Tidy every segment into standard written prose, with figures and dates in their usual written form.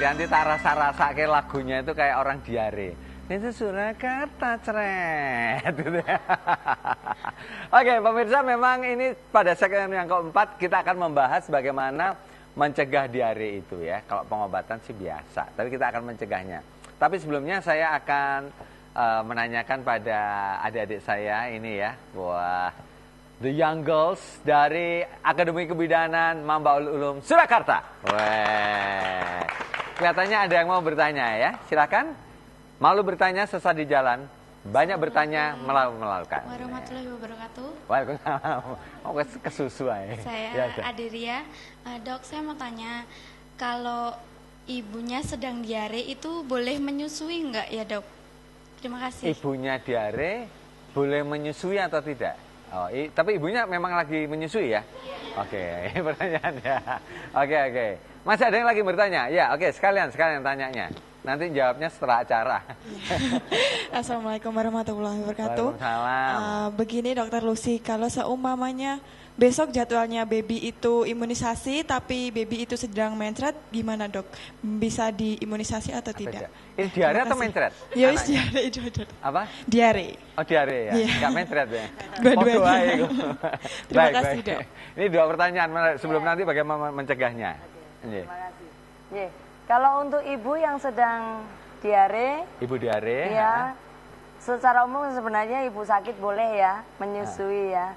nanti tak rasa-rasa kayak lagunya itu kayak orang diare. Itu Surakarta ceret. Gitu ya. Oke, pemirsa, memang ini pada segmen yang keempat kita akan membahas bagaimana mencegah diare itu ya. Kalau pengobatan sih biasa, tapi kita akan mencegahnya. Tapi sebelumnya saya akan menanyakan pada adik-adik saya ini ya. Wah, The Young Girls dari Akademi Kebidanan Mambaul Ulum Surakarta. Wah, kelihatannya ada yang mau bertanya ya. Silakan. Malu bertanya sesat di jalan. Banyak bertanya melakukan. Warahmatullahi wabarakatuh. Waalaikumsalam. Oh, kesusu aja. Saya Ya, Adiria. Dok, saya mau tanya, kalau ibunya sedang diare itu boleh menyusui enggak ya, Dok? Terima kasih. Ibunya diare boleh menyusui atau tidak? Oh, tapi ibunya memang lagi menyusui ya? Oke, pertanyaannya. Oke. Masih ada yang lagi bertanya? Ya, oke, sekalian tanyanya. Nanti jawabnya setelah acara. Assalamualaikum warahmatullahi wabarakatuh. Waalaikumsalam. Begini Dokter Lucy, kalau seumpamanya besok jadwalnya baby itu imunisasi, tapi baby itu sedang mencret, gimana dok? Bisa diimunisasi atau tidak? Ini diare atau mencret? Ya, diare itu. Apa? Diare. Oh, diare ya? Iya. Nggak mencret ya? Dua-duanya. Terima kasih dok. Ini dua pertanyaan sebelum nanti bagaimana mencegahnya. Terima kasih. Kalau untuk ibu yang sedang diare, Ibu diare, ya, secara umum sebenarnya ibu sakit boleh ya menyusui ya.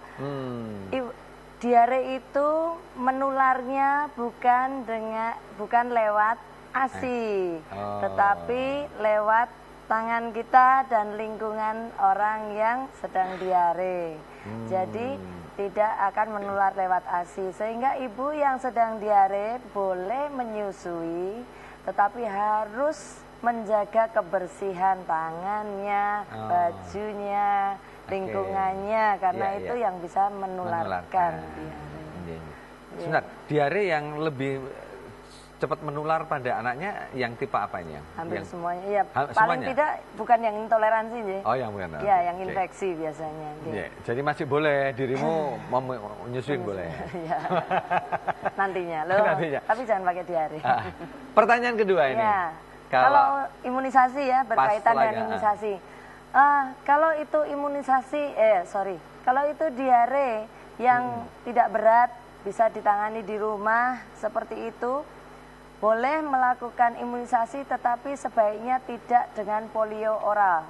Diare itu menularnya bukan lewat ASI, tetapi lewat tangan kita dan lingkungan orang yang sedang diare. Jadi tidak akan menular lewat ASI, sehingga ibu yang sedang diare boleh menyusui, tetapi harus menjaga kebersihan tangannya, bajunya, lingkungannya, karena itu yang bisa menularkan diare. Sebentar, diare yang lebih cepat menular pada anaknya yang tipe apanya? Hampir semuanya, ya. Paling semuanya? tidak bukan yang intoleransi, ya. Oh, yang bukan. Ya, yang infeksi biasanya. Jadi masih boleh dirimu menyusuin boleh. Ya. Nantinya, loh. Nantinya. Tapi jangan pakai diare. Pertanyaan kedua ini. Ya. Kalau imunisasi ya, berkaitan dengan imunisasi. Kalau itu kalau itu diare yang tidak berat, bisa ditangani di rumah seperti itu, boleh melakukan imunisasi, tetapi sebaiknya tidak dengan polio oral.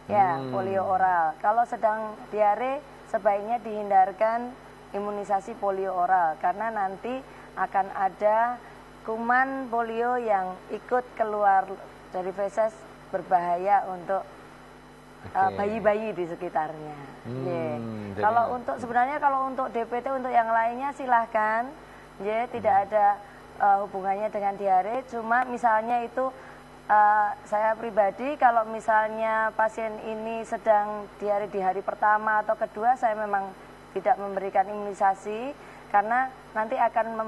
Ya, polio oral. Kalau sedang diare, sebaiknya dihindarkan imunisasi polio oral, karena nanti akan ada kuman polio yang ikut keluar dari feses, berbahaya untuk bayi-bayi di sekitarnya. Sebenarnya kalau untuk DPT, untuk yang lainnya silahkan, tidak ada hubungannya dengan diare. Cuma misalnya itu saya pribadi, kalau misalnya pasien ini sedang diare di hari pertama atau kedua, saya memang tidak memberikan imunisasi, karena nanti akan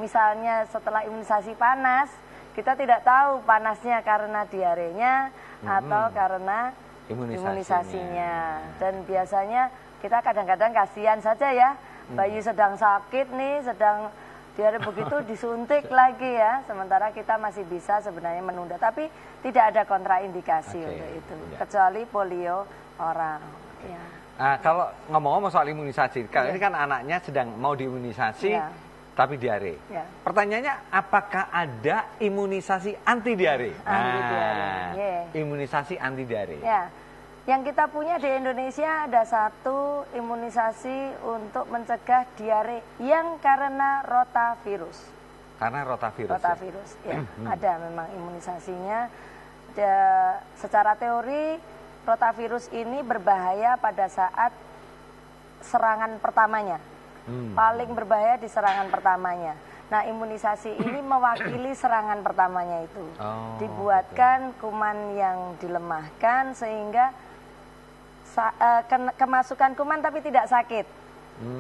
misalnya setelah imunisasi panas, kita tidak tahu panasnya karena diarenya atau karena imunisasinya. Dan biasanya kita kadang-kadang kasihan saja ya, bayi sedang sakit nih, sedang diare begitu disuntik lagi ya, sementara kita masih bisa sebenarnya menunda, tapi tidak ada kontraindikasi untuk itu, kecuali polio oral. Kalau ngomong-ngomong soal imunisasi, ini kan anaknya sedang mau diimunisasi, tapi diare. Pertanyaannya, apakah ada imunisasi anti diare? Imunisasi anti diare. Yang kita punya di Indonesia ada satu imunisasi untuk mencegah diare yang karena rotavirus. Karena rotavirus. Rotavirus, ya. Ada memang imunisasinya. Secara teori, rotavirus ini berbahaya pada saat serangan pertamanya. Paling berbahaya di serangan pertamanya. Nah, imunisasi ini mewakili serangan pertamanya itu. Dibuatkan kuman yang dilemahkan sehingga kemasukan kuman tapi tidak sakit.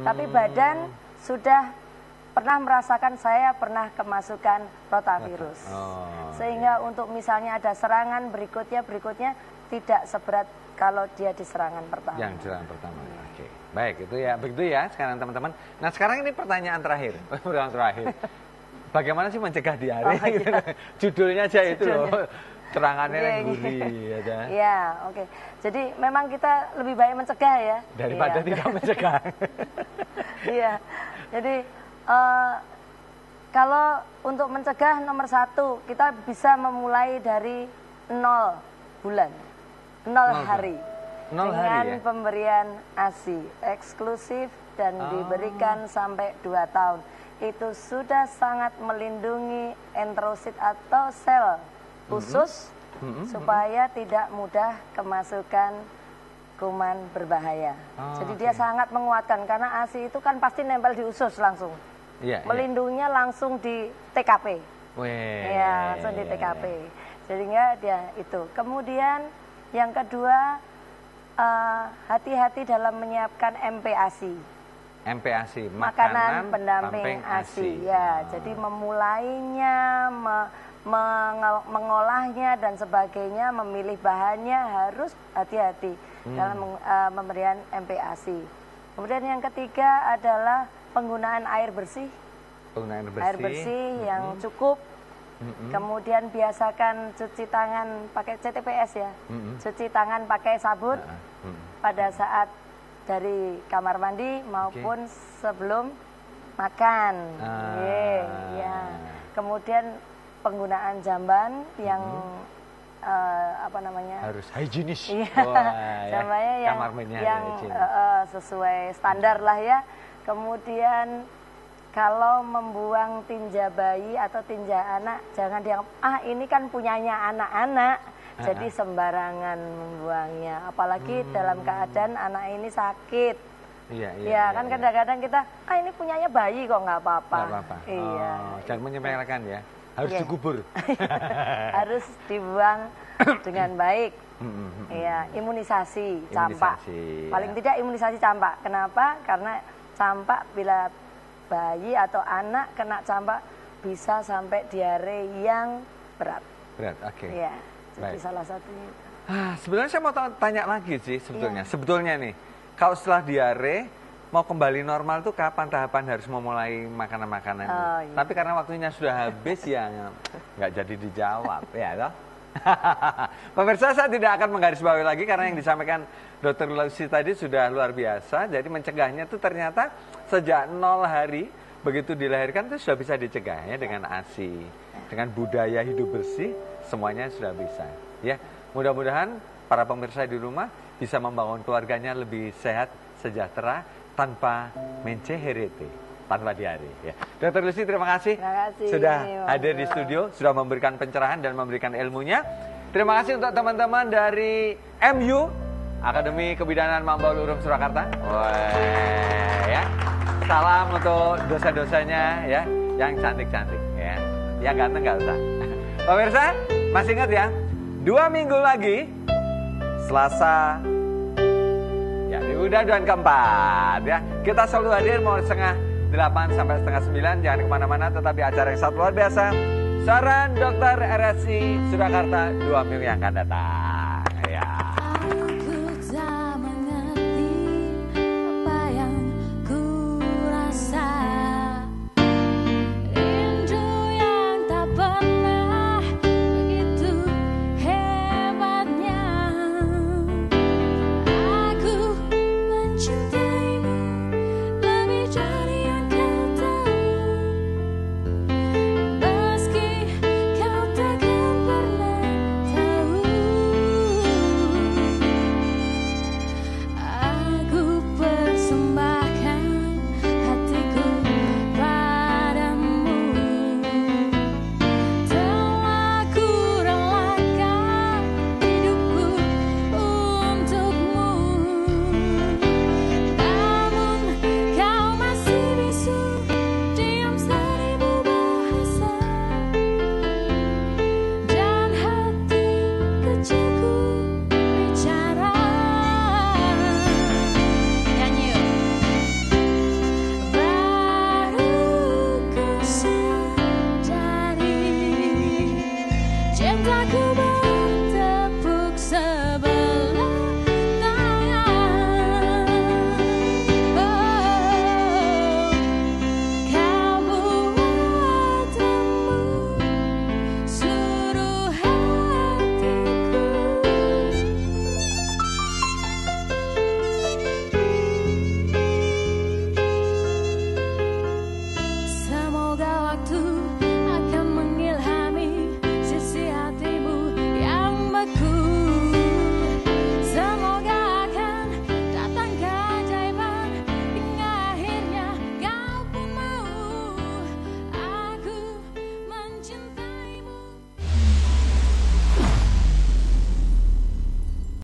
Tapi badan sudah pernah merasakan saya pernah kemasukan rotavirus. Sehingga untuk misalnya ada serangan berikutnya tidak seberat kalau dia di serangan pertama. Yang serangan pertama. Oke. Baik, itu ya. Begitu ya sekarang teman-teman. Nah, sekarang ini pertanyaan terakhir. bagaimana sih mencegah diare? Oh, iya. Judulnya aja itu loh. Terangannya Iya, yang iya. gurih ya. Iya, oke. Jadi memang kita lebih baik mencegah ya. Daripada Iya. tidak mencegah. Iya. Jadi kalau untuk mencegah nomor 1 kita bisa memulai dari 0 bulan, 0 hari. 0 dengan hari ya? pemberian ASI eksklusif dan diberikan sampai 2 tahun. Itu sudah sangat melindungi enterosit atau sel usus supaya tidak mudah kemasukan kuman berbahaya. Jadi dia sangat menguatkan karena ASI itu kan pasti nempel di usus langsung. Iya, Melindunginya langsung di TKP. Weh. Ya, langsung di TKP. Sehingga dia itu. Kemudian yang kedua, hati-hati dalam menyiapkan MPASI. MPASI, Makanan pendamping ASI. Ya, jadi memulainya, mengolahnya dan sebagainya, memilih bahannya harus hati-hati dalam pemberian MPASI. Kemudian yang ketiga adalah penggunaan air bersih. Penggunaan bersih. Air bersih yang cukup. Kemudian biasakan cuci tangan pakai CTPS ya. Cuci tangan pakai sabun pada saat dari kamar mandi maupun sebelum makan. Ya. Kemudian penggunaan jamban yang harus higienis. Iya. Jambannya yang sesuai standar lah ya. Kemudian kalau membuang tinja bayi atau tinja anak, jangan dianggap, ini kan punyanya anak-anak, jadi sembarangan membuangnya. Apalagi dalam keadaan anak ini sakit. Iya, kan kadang-kadang kita, ini punyanya bayi kok nggak apa-apa. Iya. Jangan menyepelekan ya, harus dikubur. Harus dibuang dengan baik. Iya, imunisasi campak. Paling tidak imunisasi campak. Kenapa? Karena campak bila bayi atau anak kena campak bisa sampai diare yang berat. Oke. Iya, jadi salah satunya. Sebenarnya saya mau tanya lagi sih sebetulnya. Sebetulnya nih, kalau setelah diare mau kembali normal tuh kapan tahapan harus memulai makanan-makanan? Tapi karena waktunya sudah habis ya nggak jadi dijawab ya toh. Pemirsa, saya tidak akan menggarisbawahi lagi karena yang disampaikan Dr. Lucy tadi sudah luar biasa. Jadi mencegahnya itu ternyata sejak 0 hari begitu dilahirkan itu sudah bisa dicegah ya dengan ASI, dengan budaya hidup bersih, semuanya sudah bisa. Ya, mudah-mudahan para pemirsa di rumah bisa membangun keluarganya lebih sehat, sejahtera tanpa menceherete. Tanpa diare ya. Dr. Lucy, terima kasih sudah hadir di studio, sudah memberikan pencerahan dan memberikan ilmunya. Terima kasih untuk teman-teman dari MU Akademi Kebidanan Mambaul Urum Surakarta. Ya. Salam untuk dosa-dosanya ya, yang cantik-cantik ya. Yang ganteng nggak usah. Pemirsa, masih ingat ya? 2 minggu lagi Selasa ya, di Udaduan keempat ya. Kita selalu hadir mau 8 sampai setengah 9. Jangan kemana-mana, tetapi acara yang sangat luar biasa. Saran Dokter RSI Surakarta 2 minggu yang akan datang.